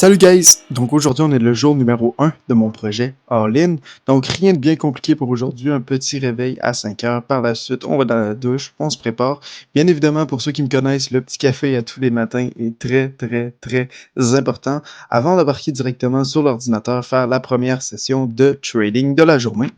Salut guys! Donc aujourd'hui on est le jour numéro 1 de mon projet All-In. Donc rien de bien compliqué pour aujourd'hui, un petit réveil à 5 heures. Par la suite, on va dans la douche, on se prépare. Bien évidemment, pour ceux qui me connaissent, le petit café à tous les matins est très important. Avant d'embarquer directement sur l'ordinateur, faire la première session de trading de la journée.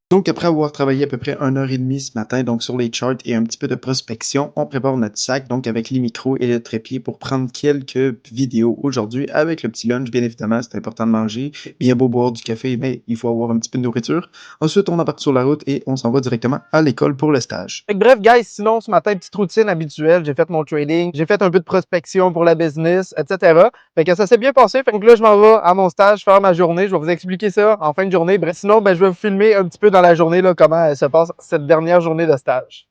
Donc, après avoir travaillé à peu près 1 heure et demie ce matin, donc sur les charts et un petit peu de prospection, on prépare notre sac, donc avec les micros et le trépied pour prendre quelques vidéos aujourd'hui avec le petit lunch. Bien évidemment, c'est important de manger. Bien beau boire du café, mais il faut avoir un petit peu de nourriture. Ensuite, on embarque sur la route et on s'en va directement à l'école pour le stage. Fait que bref, guys, sinon, ce matin, petite routine habituelle. J'ai fait mon trading, j'ai fait un peu de prospection pour la business, etc. Fait que ça s'est bien passé. Fait que là, je m'en vais à mon stage faire ma journée. Je vais vous expliquer ça en fin de journée. Bref, sinon, je vais vous filmer un petit peu dans la journée là, comment se passe cette dernière journée de stage.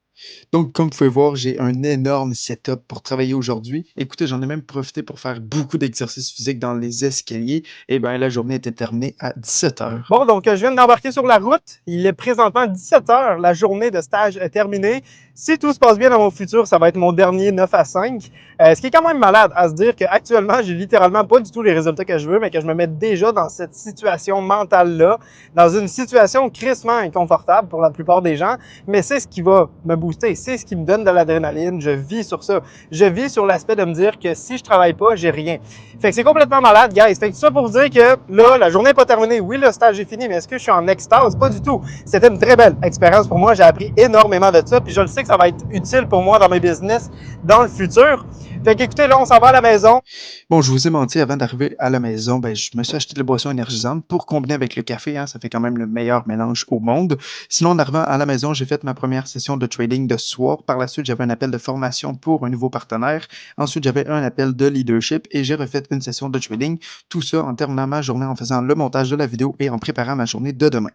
Donc, comme vous pouvez voir, j'ai un énorme setup pour travailler aujourd'hui. Écoutez, j'en ai même profité pour faire beaucoup d'exercices physiques dans les escaliers. Et bien, la journée était terminée à 17 heures. Bon, donc je viens d'embarquer sur la route. Il est présentement 17 heures. La journée de stage est terminée. Si tout se passe bien dans mon futur, ça va être mon dernier 9 à 5. Ce qui est quand même malade à se dire qu'actuellement, j'ai littéralement pas du tout les résultats que je veux, mais que je me mets déjà dans cette situation mentale-là, dans une situation crissement inconfortable pour la plupart des gens, mais c'est ce qui va me booster, c'est ce qui me donne de l'adrénaline. Je vis sur ça. Je vis sur l'aspect de me dire que si je travaille pas, j'ai rien. Fait que c'est complètement malade, guys. Fait que tout ça pour vous dire que là, la journée n'est pas terminée. Oui, le stage est fini, mais est-ce que je suis en extase? Pas du tout. C'était une très belle expérience pour moi. J'ai appris énormément de ça, puis je le sais que ça va être utile pour moi dans mes business dans le futur. Fait qu'écoutez, là, on s'en va à la maison. Bon, je vous ai menti, avant d'arriver à la maison, ben, je me suis acheté de la boisson énergisante pour combiner avec le café, hein, ça fait quand même le meilleur mélange au monde. Sinon, en arrivant à la maison, j'ai fait ma première session de trading de soir. Par la suite, j'avais un appel de formation pour un nouveau partenaire. Ensuite, j'avais un appel de leadership et j'ai refait une session de trading. Tout ça en terminant ma journée, en faisant le montage de la vidéo et en préparant ma journée de demain.